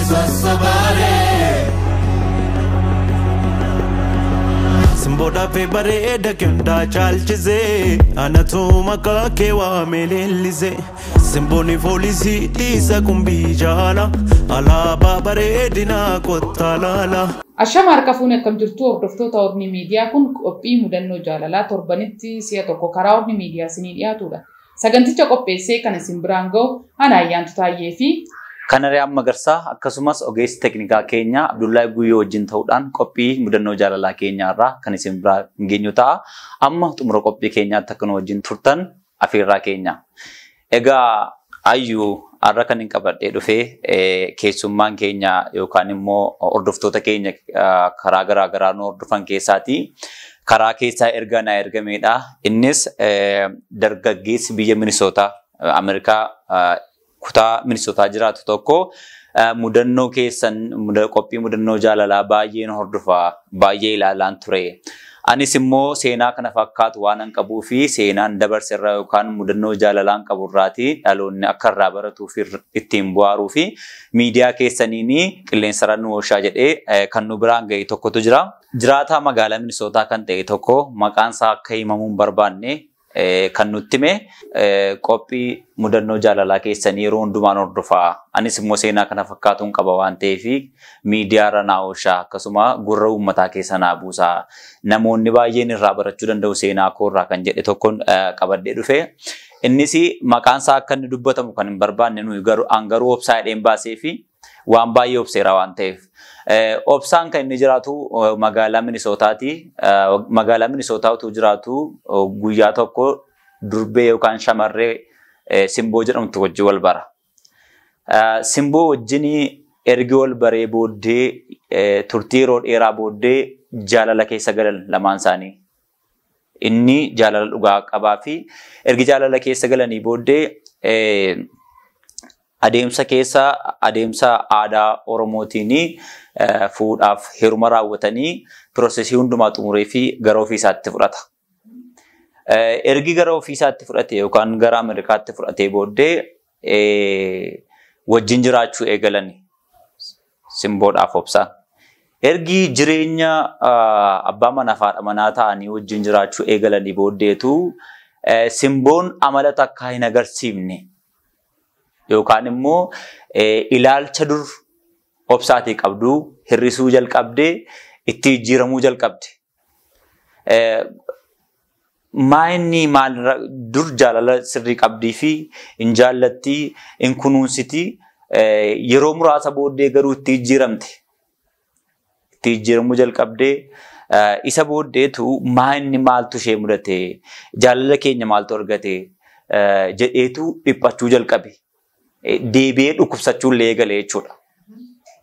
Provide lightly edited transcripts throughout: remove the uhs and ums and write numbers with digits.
sassabare Simboda pe bareda kyunda chalchize Anatu maka kewa melelize Simboni folisi lisa kumbijala Ala babaredina kottalala Ashama harka fuune akkam jirtu hordoftoota Orni Miidiyaa kun qophii mudannoo jaalalaa torbanitti si'a tokko karaa Orni Miidiyaa isinii dhiyaatudha. Saganticha qopheessee kan isin biraan ga'u ana Ayyaantu Taayyee fi Kanariyaan Magarsaa akkasumas ogeessi teknikaa keenya Abdullahi Guyyoo wajjin ta'uudhaan qophii mudannoo jaalalaa keenyaa irraa kan isin biraan geenyu ta'a. Amma xumura qophii keenyaatti akka nu wajjin turtan afeerraa keenya. Egaa ayyuu har'a kan hin qabadhee dhufee keessummaan keenya yookaan immoo hordoftoota keenya karaa garaa garaa nu hordofan keessaati. Karaa keessaa erga na ergameedha. Innis dargaggeessi biyya Minisootaa Ameerikaa kutaa Minisootaa jiraatu tokko mudannoo keessan qophii mudannoo jaalalaa baay'ee nu hordofaa baay'ee ilaalaan ture. Anis immoo seenaa kana fakkaatu waan an qabuu fi seenaan dabarserraa yookaan mudannoo jaalalaan qaburraati dhaloonni akka irraa baratuu fi ittiin bu'aaruu fi miidiyaa keessaniin qilleensarra nu oolchaa jedhee kan nu biraan ga'e tokkotu jira. Jiraataa magaalaa Minisootaa kan ta'e tokko maqaan isaa akka himamuun barbaanne kan nutti hime qophii mudannoo jaalalaa keessanii yeroo hundumaan hordofaa. Anis immoo seenaa kana fakkaatuun qaba waan ta'eef miidiyaarra naa oolchaa akkasuma gurra uummataa keessa naa buusaa. Namoonni baay'een irraa barachuu danda'u seenaa koorraa kan jedhe tokkoon qabadhee dhufe. Innis maqaan isaa akka inni dubbatamu kan hin barbaanne nuyi garuu obsaa hidheen baasee fi waan baay'ee obseera waan ta'eef. Obsaan kan inni jiraatu magaalaa Minisootaati. Magaalaa Minisootaa utuu jiraatu guyyaa tokko durbee yookaan shamarree Simboo jedhamtu wajjin wal bara. Simboo wajjin ergi wal baree booddee turtii yeroo dheeraa booddee jaalala keessa galan lamaan isaanii. Inni jaalala dhugaa qabaa fi ergi jaalala keessa galanii booddee adeemsa aadaa Oromootiin fuudhaaf heeruma raawwatanii piroosesii hundumaa xumuree fi gara ofiisaatti fudhata. Ergi gara ofiisaatti fudhate yookaan gara Ameerikaatti fudhatee booddee wajjin jiraachuu eegalani Simboodhaaf obsaan. Ergi jireenya abbaa manaa fi haadha manaa ta'anii wajjin jiraachuu eegalanii booddeetu Simboon amala takkaa hin agarsiifne yookaan immoo ilaalcha dur obsaatii qabdu hir'isuu jalqabdee itti jijjiiramuu jalqabde. Maal dur jaalala sirrii qabdii fi hin jaallattii hin kunuunsitii yeroo muraasa booddee garuu itti jijjiiramte. Itti jijjiiramuu jalqabdee isa booddeetu maaltu ishee mudate jaalala keenya maaltu argate jedheetu dhiphachuu jalqabe. Deebi'ee dhukkubsachuu illee eegale jechuudha.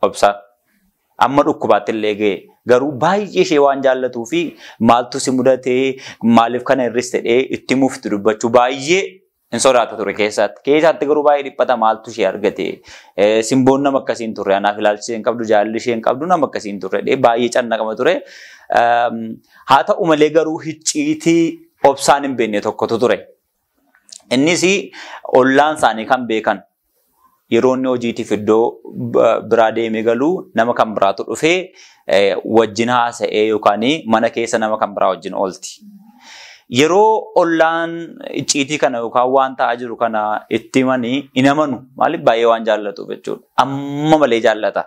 Obsaan amma dhukkubaatti illee ga'e garuu baay'ee ishee waan jaallatuu fi maaltu si mudate maaliif kana hir'iste itti mufti dubbachuu baay'ee hin sodaata ture keessatti garuu baay'ee dhiphata maaltu ishee argate. Simboon nama akkasiin turre anaaf ilaalchi isheen qabdu jaalalli isheen qabdu nama akkasiin turre baay'ee cannaqama ture. Haa ta'u malee garuu hicciitii obsaan hin beekne tokkotu ture. Innis ollaan isaanii kan beekan. Yeroo inni hojiitiif iddoo biraa deemee galuu nama kan biraatu dhufee wajjin haasa'ee yookaan mana keessa nama kan biraa wajjin oolti. Yeroo ollaan icciitii kana yookaan waan ta'aa jiru kana itti himanii hin amanu maaliif baay'ee waan jaallatuuf jechuudha. Amma malee jaallata.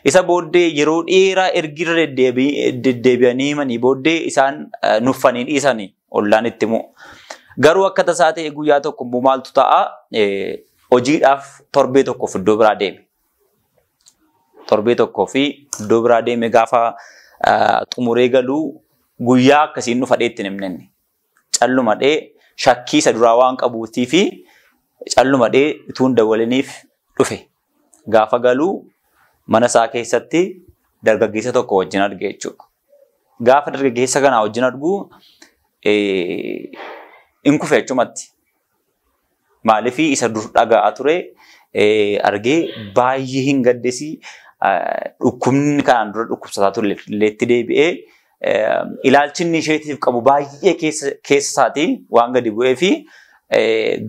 Isa booddee yeroo dheeraa ergira deddeebi'anii himanii booddee isaan nuffanii dhiisanii ollaan itti himu. Garuu akka tasaa ta'e guyyaa tokko immoo maaltu ta'a? Hojiidhaaf torbee tokkoof iddoo biraa deeme. Torbee tokkoo fi iddoo biraa deeme gaafa xumuree galuu guyyaa akkasiin nu fadhee itti himne. Callumadhee shakkii isa duraa waan qabuutii fi callumadhee utuu hin dawwaliniif dhufe. Gaafa galuu mana isaa keessatti dargaggeessa tokko wajjin arge jechuudha. Gaafa dargaggeessa kanaa wajjin argu hin kufe jechumatti. Maaliif isa dur dhaga'aa ture argee baay'ee hin gaddesi dhukkubni kanaan dura dhukkubsataa ture itti deebi'ee ilaalchi inni isheetiif qabu baay'ee keessa isaatii waan gadi bu'ee fi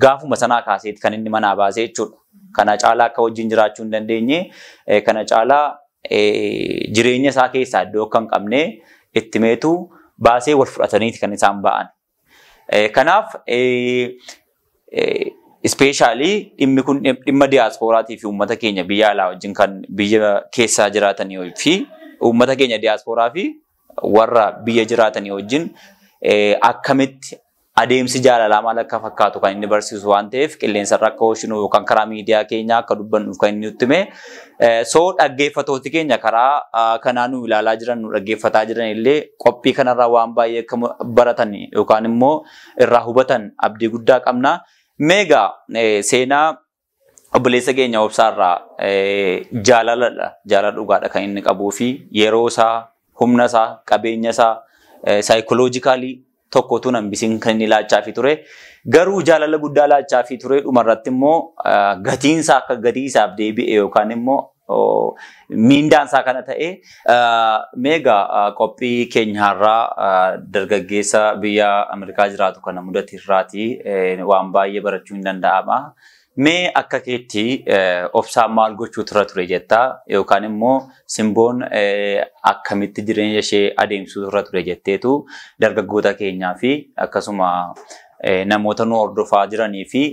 gaafuma sanaa kaaseeti kan inni manaa baasee jechuudha. kana caalaa akka wajjin jiraachuu hin dandeenye kana caalaa jireenya isaa keessaa iddoo akka hin qabne itti meetu baasee wal fudhataniiti kan isaan ba'an. Kanaaf especially dhimmi kun dhimma diaasporaatii fi uummata keenya biyya alaa wajjin kan biyya keessaa jiraatanii fi uummata keenya diaasporaa fi warra biyya jiraatanii wajjin akkamitti adeemsi jaalalaa maal akka fakkaatu kan inni barsiisu waan ta'eef qilleensa irra akka oolchinu yookaan karaa miidiyaa keenyaa akka dubbannuuf kan inni nutti hime. So dhaggeeffattooti keenya karaa kanaa nu ilaalaa jiran nu dhaggeeffataa jiran illee qophii kanarraa waan baay'ee akka baratan yookaan immoo irraa hubatan abdii guddaa qabna. Meegaa seenaa obboleessa keenya obsaarraa jaalala dhugaadha kan inni qabuu fi yeroo isaa humna isaa qabeenya isaa saayikoloojikaalii tokkotu hambisiin kan inni laachaa fi ture. Garuu jaalala guddaa laachaa fi ture dhumarratti immoo gatiinsaa akka gatii isaaf deebi'e yookaan immoo miindaansaa kana ta'e meegaa qophii keenyaarraa dargaggeessa biyya Ameerikaa jiraatu kana mudate irraati waan baay'ee barachuu hin danda'ama. Mee akka keetti obsaan maal gochuu ture jettaa yookaan immoo Simboon akkamitti jireenya ishee adeemsuu ture jetteetu dargaggoota keenyaa fi akkasuma namoota nu hordofaa jiranii fi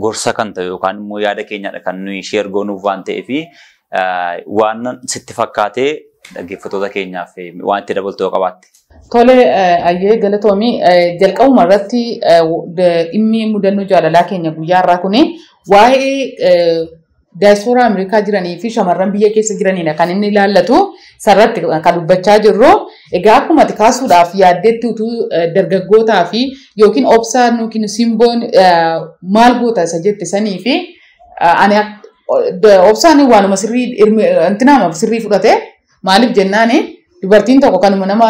gorsa kan ta'e yookaan immoo yaada keenyadha kan nuyi sheer goonuuf waan ta'eef waan sitti fakkaatee dhaggeeffattoota keenyaaf waan itti dabaltoo qabaatte. Tole ayyee galatoomii jalqabuma irratti dhimmi mudannoo jaalalaa keenya guyyaa irraa kuni waa'ee diaasporaa Ameerikaa jiranii fi shamarran biyya keessa jiranidha kan inni ilaallatu sarratti kan dubbachaa jirru. Egaa akkuma kaasuudhaaf yaaddeetti utuu dargaggootaa fi yookiin obsaan yookiin Simboon maal goota isa jette sanii fi ani obsaan waanuma sirrii intinaama sirrii fudhate maaliif jennaani dubartiin tokko kanuma nama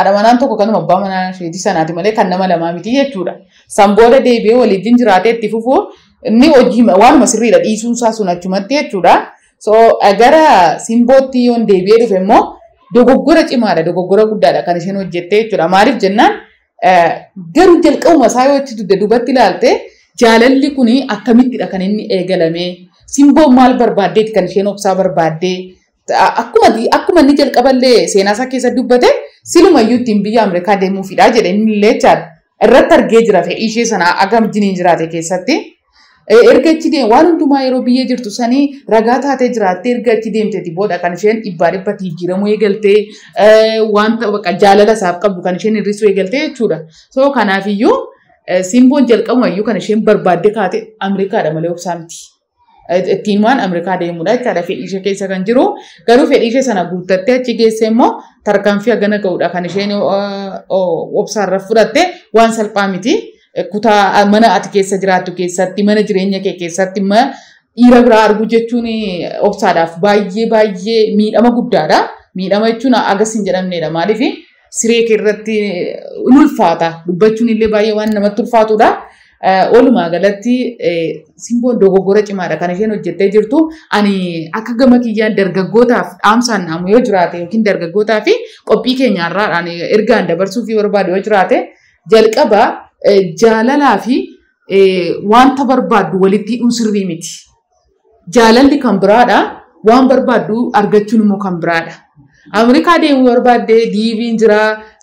adhamanaan tokko kanuma abbaa manaa isheetii sanaati malee kan nama lamaa miti jechuudha. Sambooda deebi'ee waliin jiraatee itti fufuu inni hojii waanuma sirriidha dhiisuun isaa sun achumatti jechuudha. So gara Simbootti yoon deebi'ee dhufe immoo dogoggora cimaadha dogoggora guddaadha kan isheen hojjettee jechuudha. Maaliif jennaan garuu jalqabuma isaa yoo itti dubatti ilaalte jaalalli kuni akkamittidha kan inni eegalame. Simboon maal barbaaddeeti kan isheen obsaa barbaaddee akkuma inni jalqaballee seenaa isaa keessa dubbate silumayyuu ittiin biyya Ameerikaa deemuufidha jedhe inni illee jechaadha. Irratti argee jira fedhii ishee sana agam jiniin jiraate keessatti. Erga achi deemte waan hundumaa yeroo biyya jirtu sanii ragaa taatee jiraattee erga achi deemteeti booda kan isheen dhibbaa dhibbatti jijjiiramuu eegaltee wanta bakka jaalala isaaf qabdu kan isheen hir'isuu eegaltee jechuudha. So kanaafiyyuu Simboon jalqabumayyuu kan isheen barbaadde kaate Ameerikaadha malee obsaa miti. Ittiin waan Ameerikaa deemuudha jechaadha fedhii ishee keessa kan jiru. Garuu fedhii ishee sana guuttattee achi geesse immoo tarkaanfii hagana ga'uudha kan isheen obsaarra fudhatte waan salphaa miti. Kutaa mana ati keessa jiraattu keessatti mana jireenya kee keessatti dhiira biraa arguu jechuun obsaadhaaf baay'ee miidhama guddaadha. Miidhama jechuun agas hin jedhamnedha. Maaliif siree kee irratti ulfaata dubbachuun illee baay'ee waan namatti ulfaatudha. Walumaa galatti Simboon dogoggora cimaadha kan isheen hojjettee jirtu. Ani akka gama kiyyaan dargaggootaaf dhaamsaan naamu yoo jiraate yookiin dargaggootaa fi qophii keenyaarraa ergaan dabarsuuf barbaade yoo jiraate jalqaba jaalalaa fi wanta barbaaddu walitti hidhuun sirrii miti. Jaalalli kan biraadha waan barbaaddu argachuun immoo kan biraadha. Ameerikaa deemuu barbaadde diiviin jira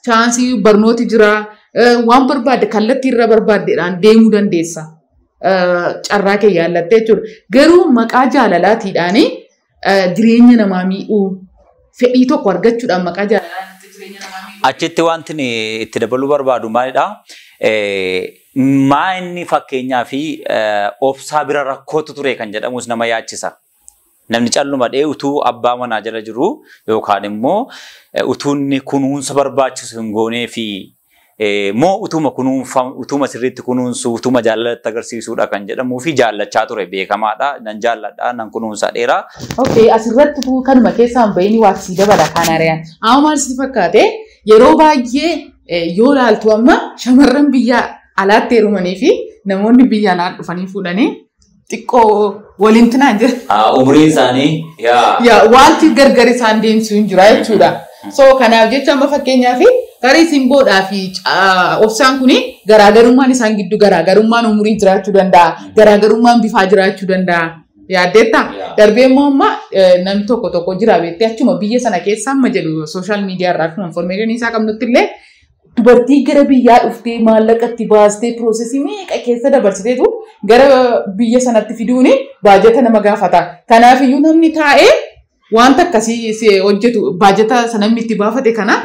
chaansii barnooti jira. Waan barbaadde kallattii irra barbaaddeedhaan deemuu dandeessa. Carraa kee yaallattee jechuudha. Garuu maqaa jaalalaatiidhaan jireenya namaa miidhuu fedhii tokko argachuudhaan maqaa jaalalaatti jireenya namaa miidhuu. Achitti wanti itti dabaluu barbaadu maalidhaa? Maa inni fakkeenyaa fi obsaa bira rakkootu ture kan jedhamus nama yaachisa. Namni calluma dhee utuu abbaa manaa jala jiru yookaan immoo utuu inni kunuunsa barbaachisu hin goonee fi moo utuma sirriitti kunuunsu utuma jaalalatti agarsiisuudha kan jedhamuu fi jaallachaa ture beekamaadha. Nan jaalladha nan kunuunsa dheeraa. Okay, asirratti kanuma keessaan bahini waaksii dabala kaanaariyaan. Amma maal sitti fakkaate yeroo baay'ee yoo ilaaltu amma shamarran biyya alaatti heerumanii fi namoonni biyya alaa dhufanii fuudhanii xiqqoo waliin tinaan jira. Umriin isaanii wanti gargar isaan deemsuu hin jira jechuudha. So kanaaf jecha amma fakkeenyaaf tarii Simboodhaa fi obsaan kuni garaagarummaan isaan gidduu garaagarummaan umurii jiraachuu danda'a. Garaagarummaan bifaa jiraachuu danda'a. Yaaddeetta darbee immoo amma namni tokko jira beektee achuma biyya sana keessa amma jedhu sooshaal miidiyaa irraa akkuma information isaa qabnutti illee dubartii gara biyyaa dhuftee maallaqa itti baastee piroosesii meeqa keessa dabarsiteetu gara biyya sanatti fiduuni baajata nama gaafata. Kanaafiyyuu namni taa'ee wanta akkasii hojjetu baajata namni itti baafate kana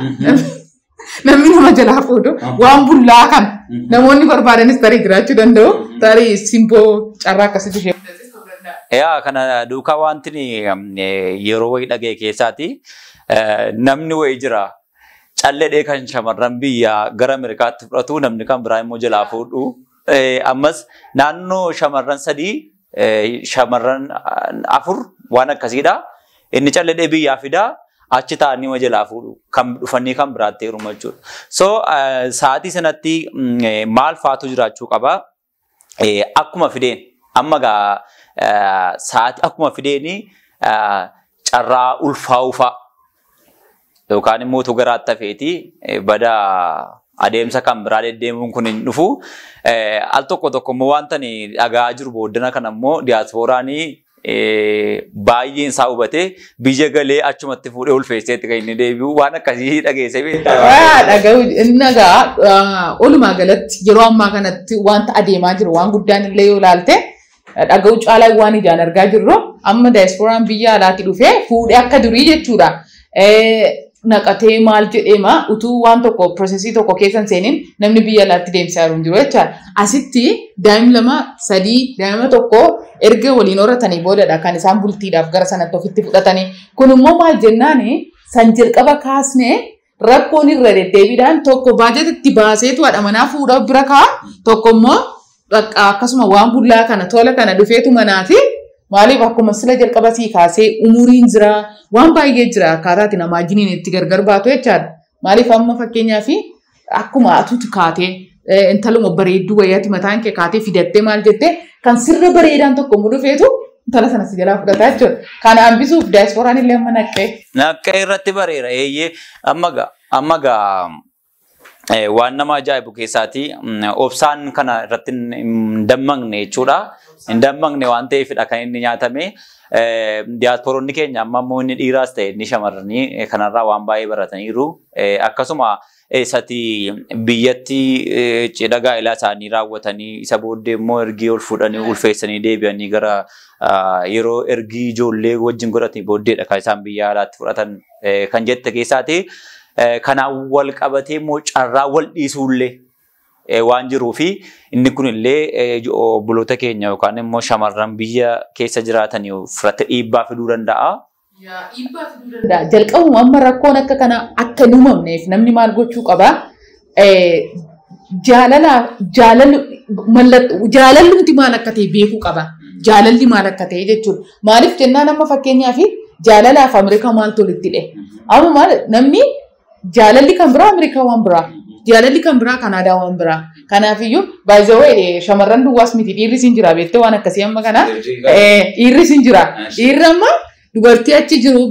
namni nama jalaa fuudhu waan bullaa kan namoonni barbaadanis tarii jiraachuu danda'u tarii simboo carraa akkasii ishee. Yaa kana duukaa wanti yeroo wayii dhagee keessaati namni wayii jira calledhee kan shamarran biyya gara Ameerikaatti fudhatu namni kan biraa immoo jalaa fuudhu. Ammas naannoo shamarran 3 shamarran 4 waan akkasiidha. Inni calledhee biyyaa fidaa achi taa'anii ma jalaa fuudhu kan dhufanii kan biraatti heeruma jechuudha. So sa'aatii sanatti maal faatu jiraachuu qaba? Akkuma fideen amma gaa sa'aatii akkuma fideeni carraa ulfaa'uu fa'a. Yookaan immoo utuu garaatti hafeeti bada adeemsa kan biraa deddeemuun kun hin dhufu. Al tokko immoo wanta dhagaa jiru booddana kan ammoo diyaaspooraan baay'een isaa hubatee biyya galee achumatti fuudhee ulfeesseetti kan inni deebi'u waan akkasii dhageessee beektaa. Dhaga'u inni egaa walumaa galatti yeroo ammaa kanatti wanta adeemaa jiru waan guddaan illee yoo ilaalte dhaga'u caalaa waan ijaan argaa jirru amma diyaaspooraan biyya alaatti dhufee fuudhee akka durii jechuudha. Naqatee maal jedheema utuu waan tokko piroosesii tokko keessan seeniin namni biyya alaatti deemsaa jiru jechaadha. Asitti daa'im 2 3 daa'ima tokko erga waliin horatanii boodadha kan isaan bultiidhaaf gara sanatti ofitti fudhatanii. Kun immoo maal jennaani san jalqaba kaasnee rakkoon irra deddeebiidhaan tokko baajatatti baaseetu haadha manaa fuudhaa bira ka'a tokko immoo akkasuma waan bullaa kana tola kana dhufeetu manaati. Maaliif akkuma sila jalqaba sii kaasee umuriin jira waan baay'ee jira akkaataa nama ajiniin itti gargar baatu jechaadha. Maaliif amma fakkeenyaaf akkuma atuutu kaatee intaluma bareedduu wayyaatti mataan kee kaatee fidattee maal jettee kan sirra bareedaan tokko immoo dhufeetu intala sana si jalaa fudhataa jechuudha. Kana hambisuuf diyaaspooraan illee amma naqqee. Naqqee irratti bareera eeyyee amma gaa waan nama ajaa'ibu keessaati obsaan kana irratti hin dammaqne jechuudha. Hin dammaqne waan ta'eefidha kan inni nyaatame. Diyaaspooronni keenya amma immoo inni dhiiraas ta'e inni shamarranii kanarraa waan baay'ee barataniiru. Akkasuma eessatti biyyatti cidha gaa'elaa isaanii raawwatanii isa booddee immoo ergii ol fuudhanii ulfeessanii deebi'anii gara yeroo ergii ijoollee wajjin godhatanii booddeedha kan isaan biyya alaatti fudhatan kan jette keessaati. Kanaan wal qabatee immoo carraa wal dhiisuullee waan jiruu fi inni kunillee obboloota keenya yookaan immoo shamarran biyya keessa jiraatanii fudhate dhiibbaa fiduu danda'a. Dhiibbaa fiduu danda'a. Jalqabuma amma rakkoon akka kana akka hin uumamneef namni maal gochuu qaba? Jaalalli maal akka ta'e beekuu qaba. Jaalalli maal akka ta'e jechuudha. Maaliif jennaan amma fakkeenyaaf jaalalaaf Ameerikaa maaltu walitti hidhe? Amma maal namni jaalalli kan biraa Ameerikaa waan biraa. Jaalalli kan biraa Kanaadaa waan biraa. Kanaafiyyuu baay'ee shamarran duwwaas miti dhiirris hin jira beektee waan akkasii amma kana dhiirris hin jira. Dhiirri amma dubartii achi jiru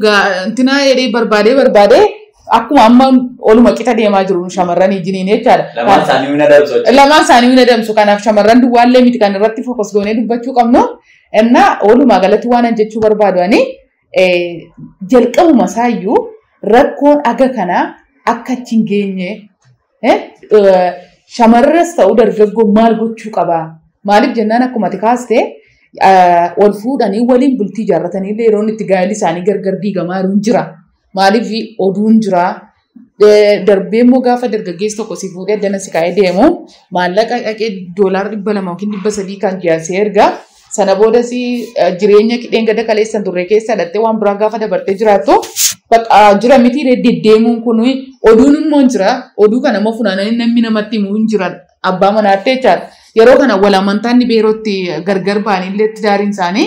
intinaa jedhee barbaadee akkuma amma oluma qixa deemaa jiru shamarran ijiniin jechaadha. Lamaan isaanii hin adamsu. Kanaaf shamarran duwwaallee miti kan irratti fokus goonee dubbachuu qabnu. Innaa olumaa galatti waan jechuu barbaadu jalqabuma isaayyuu rakkoon aga kanaa akka achi hin geenye shamarras ta'uu dargaggoo maal gochuu qabaa? Maaliif jennaan akkuma ati kaastee ol fuudhanii waliin bultii ijaarratanii illee yeroo itti gaa'elli isaanii gargar diigamaa jiru jira. Maaliif oduun jira? Darbee immoo gaafa dargaggeessi tokko si fuudhee addana si kaa'ee deemu maallaqa dhaqee $200 yookiin $300 kan ji'asee erga. Sana booda si jireenya qidheen gada kaleessan turre keessa hidhattee waan biraa gaafa dabartee jiraattu jira miti deddeemuun kun oduun immoo jira. Oduu kana immoo funaananii namni namatti himuu hin jiran abbaa manaattee jechaadha. Yeroo kana wal amantaan biirootti gargar ba'anii illee itti daariin isaanii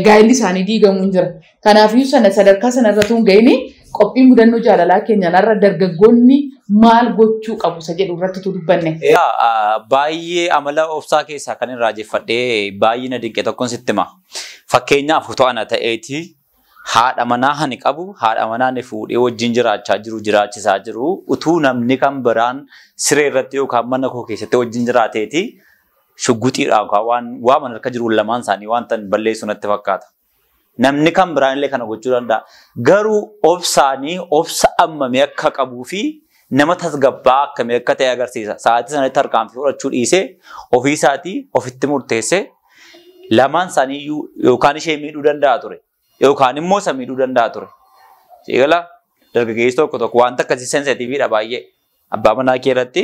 gaa'elli isaanii diigamuu hin jira. Kanaafuu sadarkaa sanarratti hin ga'ini qophii mudannoo jaalalaa keenyaan irra dargaggoonni maal gochuu qabu isa jedhu irratti dubbanne. Baay'ee amala obsaa keessaa kan irraa jeffadhee baay'ee na dinqe tokkoon sitti hima. Fakkeenyaaf otoo ana ta'eeti haadha manaa hani qabu haadha manaa ni fuudhee wajjin jiraachisaa jiru utuu namni kan biraan siree irratti yookaan mana koo keessatti wajjin jiraateeti shugguxiidhaan waan harka jiru lamaan isaanii waan tan balleessu natti fakkaata. Namni kan biraan illee kana gochuu danda'a. Garuu obsaanii obsa ammamee akka qabuu fi nama tasgabbaa akkamii akka ta'e agarsiisa. Sa'aatii sanatti tarkaanfii fudhachuu dhiisee ofii isaatii ofitti murteessee lamaan isaanii yookaan ishee miidhuu danda'a ture yookaan immoo isa miidhuu danda'a ture. Seegalaa dargaggeessi tokko wanta akkasii sensitiiviidha baay'ee. Abbaa manaa kee irratti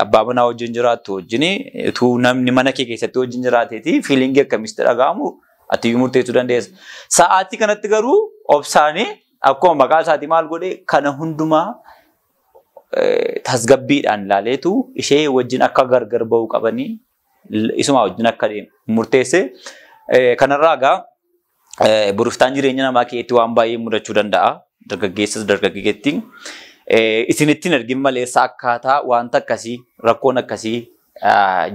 abbaa manaa wajjin jiraattu wajjin utuu namni mana kee keessatti wajjin jiraateeti fiilingii akkamitti dhaga'amu ati murteessuu dandeessa. Sa'aatii kanatti garuu obsaanii akkuma maqaa isaatii maal godhe kana hundumaa tasgabbiidhaan ilaaleetu ishee wajjin akka gargar ba'uu qabanii isuma wajjin akka deemu murteesse. Kanarraa egaa buruftaan jireenya namaa keessatti waan baay'ee mudachuu danda'a. Dargaggeessas dargaggeettiin isinittiin argin maleessa akkaataa wanta akkasii rakkoon akkasii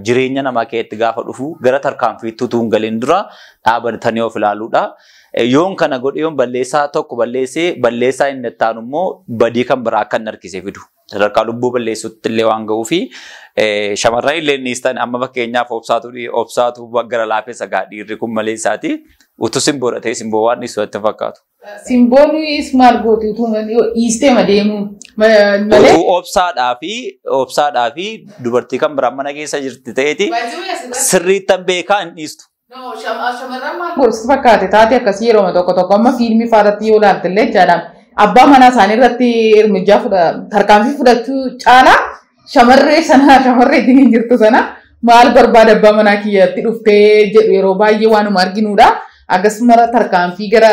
jireenya namaa keessatti gaafa dhufu gara tarkaanfiitti utuu hin galiin dura dhaabatanii of ilaaluudha. Yoon kana godhe yoon balleessaa tokko balleessaa inni itti aanu immoo badii kan biraa akka hin harkisee fidu. Sadarkaa lubbuu balleessuutti illee waan ga'uu fi shamarran illee niistan amma fakkeenyaaf obsaatu gara laafessa dhiirri kun malee isaati. Utuu simboo dhatee simboo waan dhiisu itti fakkaatu. Simboon maal gootu utuu dhiistee madeemu malee. Obsaadhaa fi dubartii kan biraan mana keessa jirti ta'eeti sirriitti beekaa hin dhiistu. Shamarran maal gootu fakkaate taate akkasii yeroo tokko amma fiilmii fa'aatti yoo ilaalte illee jedhama. Abbaa manaa isaanii irratti hirmijaa tarkaanfii fudhachuu caalaa shamarree ittiin jirtu sana maal barbaada abbaa manaa kiyyatti dhuftee jedhu yeroo baay'ee waanuma arginuudha. Akkasuma tarkaanfii gara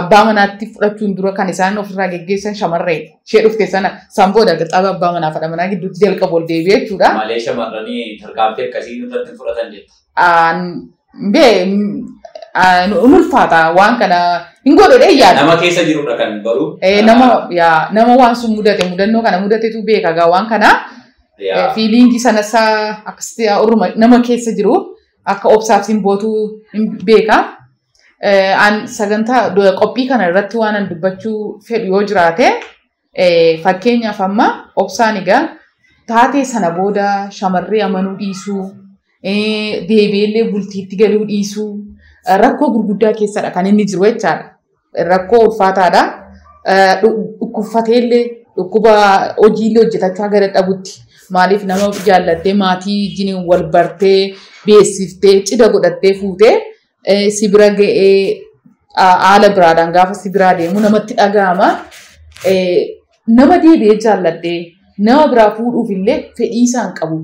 abbaa manaatti fudhachuun dura kan isaan ofirraa geggeessan shamarree ishee dhufte sana sanboodha qixxaaba abbaa manaa fi manaa gidduutti jalqabu ol deebi'ee jechuudha. Malee shamarranii tarkaanfii akkasii irratti fudhatan jettu. Ulfaata waan kana hin godhee yaada. Nama keessa jirudha kan baru. Nama waan sun mudannoo kana mudatetu beeka gaa waan kana fiilingii sanas akkasitti nama keessa jiru akka obsaaf simbootu beeka. Sagantaa qophii kana irratti waan an dubbachuu fedhu yoo jiraate fakkeenyaaf amma obsaan egaa taatee sana booda shamarree amanuu dhiisuu deebi'ellee bultiitti galuu dhiisuu rakkoo gurguddaa keessadha kan inni jiru jechaadha. Rakkoo ulfaataadha. Dhukkubfateellee dhukkuba hojiillee hojjetachaa gara dhabutti maaliif nama jaallattee maatii wajjin wal bartee beeksiftee cidha godhattee fuutee sibira ga'ee haala biraadhaan gaafa sibiraa deemu namatti dhaga'ama. Nama deebi'ee jaalladhee nama biraa fuudhuuf illee fedhii isaan qabu.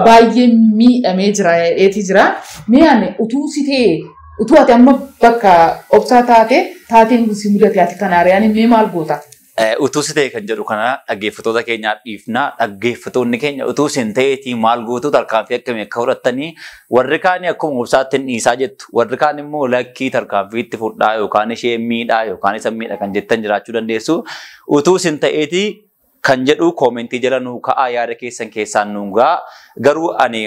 Baay'ee miidhamee jira. Mee utuu si ta'e utuu ati amma bakka obsaa taateen si mudate ati kanaariyaan mee maal goota? Utuu si ta'e kan jedhu kana dhaggeeffattoota keenyaaf dhiifna. Dhaggeeffattoonni keenya utuu sin ta'eetii maal gootu tarkaanfii akkamii akka fudhattanii warri kaan akkuma obsaatti hin dhiisaa jettu. Warri kaan immoo lakkii tarkaanfiitti fudhaa yookaan ishee miidhaa yookaan isa miidha kan jettan jiraachuu dandeessu. Utuu sin ta'eetii kan jedhu koomentii jala nuu ka'aa yaada keessaan nuu gaa. Garuu ani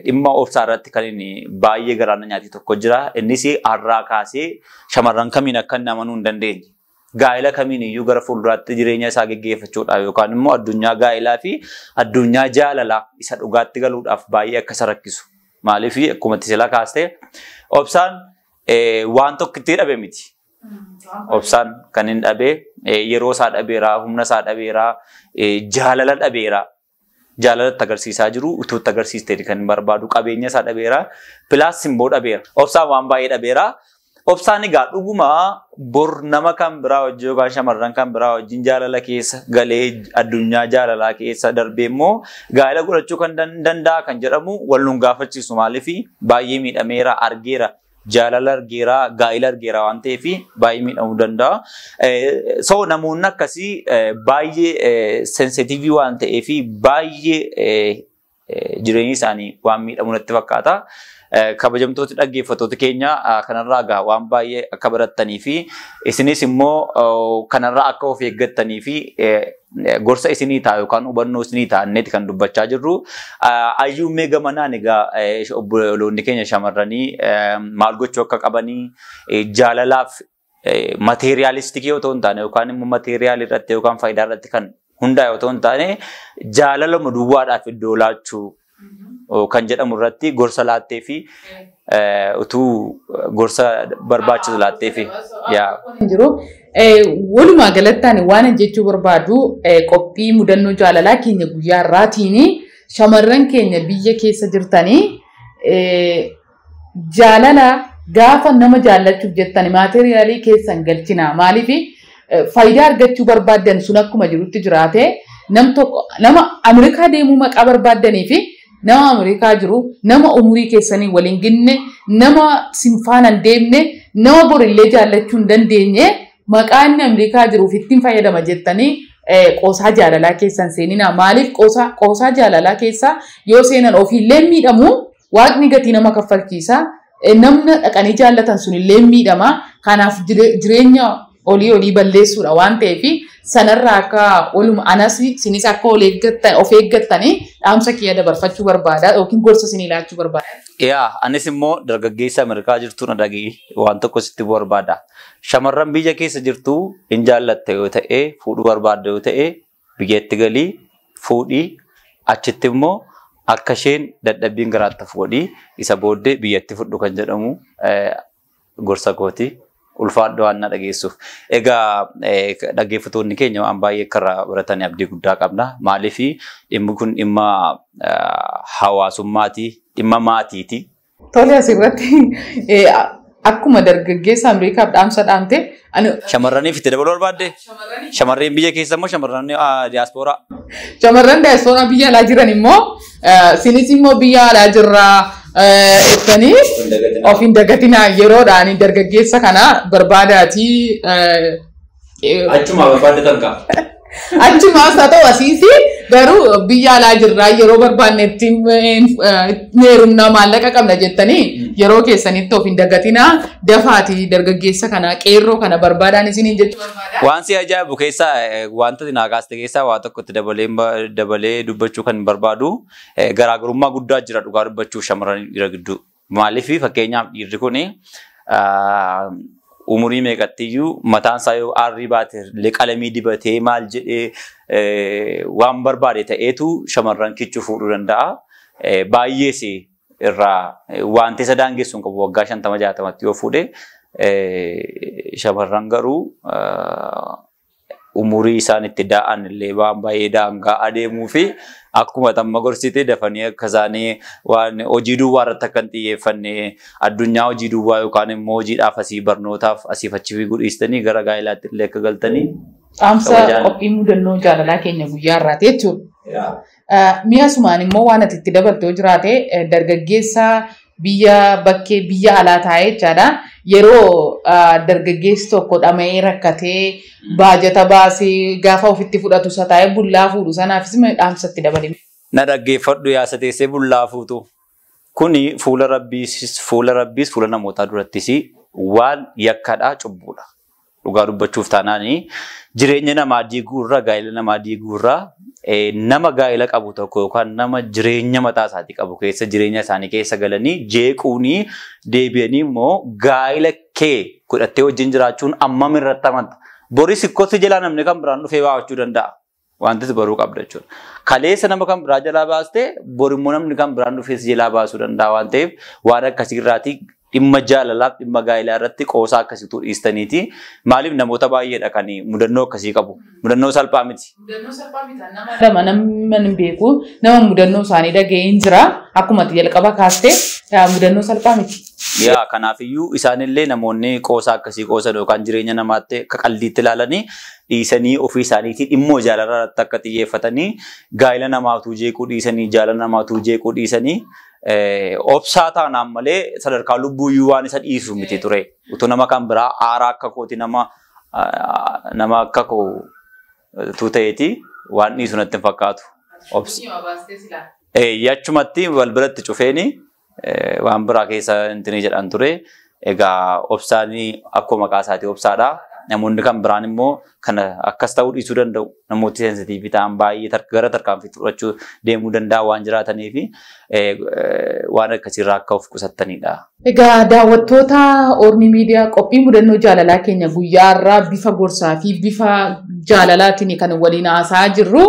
dhimma obsaa irratti kan inni baay'ee garaana nyaati tokko jira. Innis har'aa kaasee shamarran kamiin akka inni amanuu hin dandeenye. Gaa'ela kamiin iyyuu gara fuulduraatti jireenya isaa geggeeffachuudhaaf yookaan immoo addunyaa gaa'elaa fi addunyaa jaalalaa isa dhugaatti galuudhaaf baay'ee akka isa rakkisu. Maaliif akkuma silaa kaastee obsaan waan tokkitti dhabe miti. Obsaan kan hin dhabee yeroo isaa dhabeeraa, humna isaa dhabeeraa, jaalala dhabeeraa. Jaalalatti agarsiisaa jiru utuutti agarsiistee kan barbaadu qabeenya isaa dhabeeraa. Pilaas simboo dhabeera. Obsaan waan baay'ee dhabeeraa. Obsaan egaa dhuguma bor nama kan biraa wajjin yookaan shamarran kan biraa wajjin jaalala keessa galee addunyaa jaalalaa keessa darbee immoo gaa'ela godhachuu kan danda'a kan jedhamu wal nun gaafachiisu maaliif baay'ee miidhameera argeera. Jaalala argeera gaa'ela argeera waan ta'eef baay'ee miidhamuu danda'a. So namoonni akkasii baay'ee sensitiivii waan ta'eef baay'ee jireenyi isaanii waan miidhamu natti fakkaata. Kabajamtooti dhaggeeffattoota keenya kanarraa egaa waan baay'ee akka barattanii fi isinis immoo kanarraa akka of eeggattanii fi gorsa isinii ta'a yookaan hubannoo isinii ta'anneeti kan dubbachaa jirru. Ayyuummee gamanaan egaa obboloonni keenya shamarranii maal gochuu akka qabanii jaalalaaf mateeriyaalistikii yoo ta'u hin taane yookaan immoo mateeriyaal irratti yookaan faayidaa irratti kan hundaa yoo ta'u hin taane jaalalama duwwaadhaaf iddoo laachuu. kan jedhamu irratti gorsa laattee fi utuu gorsa barbaachisu laattee fi jiru. Walumaa galatti waan jechuu barbaadu qophii mudannoo jaalalaa keenya guyyaa irraatiin shamarran keenya biyya keessa jirtanii jaalala gaafa nama jaallachuuf jettani maateriaalii keessan galchina. Maaliif faayidaa argachuu barbaaddan sun akkuma jirutti jiraate nama Ameerikaa deemuu maqaa barbaaddanii fi nama Ameerikaa jiru nama umurii keessanii waliin ginne nama sinfaanan deemne nama borillee jaallachuu hin dandeenye maqaa inni Ameerikaa jiruuf ittiin fayyadama jettanii qoosaa jaalalaa keessan seenina. Maaliif qoosaa jaalalaa keessa yoo seenan ofiillee miidhamu waaqni gatii nama kaffalchiisa. Namni dhaqanii jaallatan sunillee miidhama. Kanaaf jireenya olii balleessuudha waan ta'eef sanarraa akka anas sinis akka of eeggattanii dhaamsa kiyya dabarfachuu barbaada yookiin gorsa isinii laachuu barbaada. Anis immoo dargaggeessa Ameerikaa jirtu na dhagii waan tokko sitti barbaada. Shamarran biyya keessa jirtu hin jaallatte yoo ta'e fuudhuu barbaadde yoo ta'e biyyatti galii fuudhii achitti immoo akka isheen dadhabbiin garaatti fuudhii isa booddee biyyatti fudhu kan jedhamu gorsa kooti. Ulfaadho waan na dhageessuuf. Egaa dhaggeeffattoonni keenya waan baay'ee karraa baratanii abdii guddaa qabna. Maaliif dhimmi kun dhimma hawaasummaati, dhimma maatiiti. Tole asirratti akkuma dargaggeessa Ameerikaaf dhaamsa dhaamte. Shamarraniif itti dabaluu barbaadde? Shamarreen biyya keessa immoo shamarran diyaaspooraa? Shamarran diyaaspooraa biyya alaa jiran immoo sinis immoo biyya alaa jirraa. Ittanii of hin dagatinaa yeroodhaan dargaggeessa kana barbaadaatii. Achuma barbaadatan qaba. Achumaas haa ta'u asiisi garuu biyya alaa jirraa yeroo barbaannetti heerumnaa maallaqa qabna jettanii yeroo keessanitti of hin dagatinaa dafaatii dargaggeessa kana qeerroo kana barbaadaan isiniin jechuu barbaada. Waan si ajaa'ibu keessaa wanta naagaaste keessaa waa tokkotti dabalee dubbachuu kan barbaadu garaagarummaa guddaa jira dhugaa dubbachuu shamarran dhiira gidduu. Maaliif fakkeenyaaf dhiirri kun umurii meeqattiyyuu mataan isaa yoo aarrii baate qalamii dibatee maal jedhee waan barbaade ta'eetu shamarran kichuu fuudhuu danda'a. Baay'ees irraa wanti isa daangessuun qabu waggaa 50-60 yoo fuudhe shamarran garuu umurii isaan itti daa'an illee waan baay'ee daangaa adeemuu fi akkuma tamma gorsite dafanii akka isaanii waan hojii duwwaa irratti akka hin xiyyeeffanne addunyaa hojii duwwaa yookaan immoo hojiidhaaf asii barnootaaf asiif achi fi gudhiistanii gara gaa'ilaatti illee akka galtanii. Dhaamsa qophii mudannoo jaalalaa keenya guyyaa irraati jechuudha. Mi'a sumaan immoo waan ati itti dabaltee jiraate dargaggeessa biyya alaa taa'ee jechaadha. Yeroo dargaggeessi tokko dhama'ee rakkatee baajata baasee gaafa ofitti fudhatu isa taa'ee bullaa fuudhu sanaafis dhaamsatti dabalame. Na dhaggeeffadhu yaasa teessee bullaa fuutu. Kuni fuula rabbiis fuula namootaa durattis waan yakkadhaa cubbuudha. Dhugaa dubbachuuf taanaanii jireenya namaa diiguurraa gaa'ela namaa diiguurraa nama gaa'ela qabu tokko yookaan nama jireenya mataa isaatii qabu keessa jireenya isaanii keessa galanii jeequunii deebi'anii immoo gaa'ela kee godhattee wajjin jiraachuun ammam irratti amanta. Boris ikkootti jalaa namni kan biraan dhufee baachuu danda'a. Wanti baruu qabda jechuudha. Kaleessa nama kan biraa jalaa baastee borimmoo namni kan biraan dhufee jalaa baasuu danda'a waan ta'eef waan akkasiirraatii dhimma jaalalaaf dhimma gaa'elaa irratti qoosaa akkasiitu dhiistaniiti. Maaliif namoota baay'eedha kan mudannoo akkasii qabu. Mudannoo salphaa miti. Mudannoo salphaa miti. Nama hin beeku nama mudannoo isaanii dhaga'ee hin jira. Akkuma jalqaba kaastee mudannoo salphaa miti. Kanaafiyyuu isaanillee namoonni qoosaa akkasii qoosan yookaan jireenya namaatti akka qaldiitti ilaalanii dhiisanii ofii isaaniitii dhimmoo jaalala irratti akka xiyyeeffatanii gaa'ela namaatuu jeequu dhiisanii jaalala namaatuu jeequu dhiisanii obsaa taanaan malee sadarkaa lubbuuyyuu waan isa dhiisu miti ture. Utuu nama kan biraa aaraa akka kooti nama akka kootu ta'eeti waan dhiisu natti hin fakkaatu. Yachumatti wal biratti cufeeni waan biraa keessa intini jedhan ture. Egaa obsaanii akkuma maqaa isaatii obsaadha. Namoonni kan biraan immoo kana akkas ta'uu dhiisuu danda'u. Namooti sensitiivii ta'an baay'ee gara tarkaanfii fudhachuu deemuu danda'a waan jiraataniif waan akkasiirraa akka of qusattanidha. Egaa daawwattoota Oromii Miidiyaa qophii mudannoo jaalalaa keenya guyyaa irraa bifa gorsaa fi bifa jaalalaatiin kan waliin haasaa jirru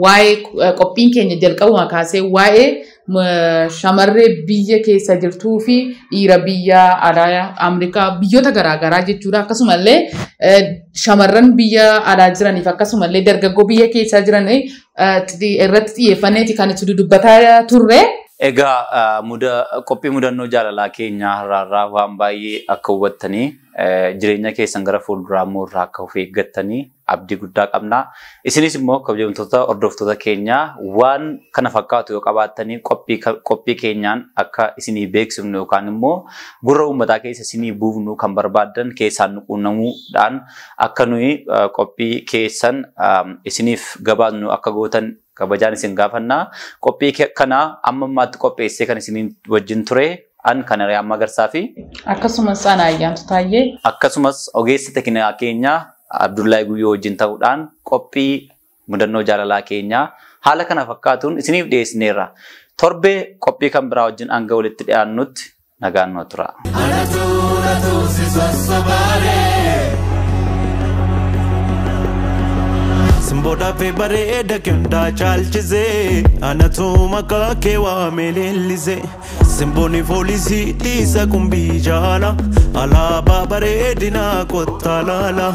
waa'ee qophiin keenya jalqabuma kaasee waa'ee shamarree biyya keessa jirtuu fi dhiira biyya alaa Ameerikaa biyyoota garaagaraa jechuudha. Akkasumallee shamarran biyya alaa jiraniif akkasumallee dargaggoo biyya keessa jiran irratti xiyyeeffanneeti kan itti dubbataa turre. Egaa qophii mudannoo jaalalaa keenyaa har'aa waan baay'ee akka hubattanii jireenya keessan gara fuulduraa immoo irraa akka of eeggattanii abdii guddaa qabna. Isinis immoo kabajamtoota hordoftoota keenyaa waan kana fakkaatu yoo qabaattanii qophii keenyaan akka isinii beeksifnu yookaan immoo gurra uummataa keessa isinii buufnu kan barbaaddan keessaan nu quunnamuudhaan akka nuyi qophii keessan isiniif gabaasnu akka gootan kabajaan isin gaafannaa. Qophii kana amma ammaatti qopheessee kan isin wajjin ture an kana Riyaammaa Garsaa fi akkasumas ana Ayyaantu Taayyee akkasumas ogeessa teeknikaa keenya Abdullahi Guyyoo wajjin ta'uudhaan qophii mudannoo jaalalaa keenyaa haala kana fakkaatuun isiniif dhiyeessineerra. Torbee qophii kan biraa wajjin hanga walitti dhiyaannutti nagaan nuu tura. Simboda fe bareeda kenda chalchize anatu makake wa melelize simboni folisi lisa kumbijala ala babaredina kotalala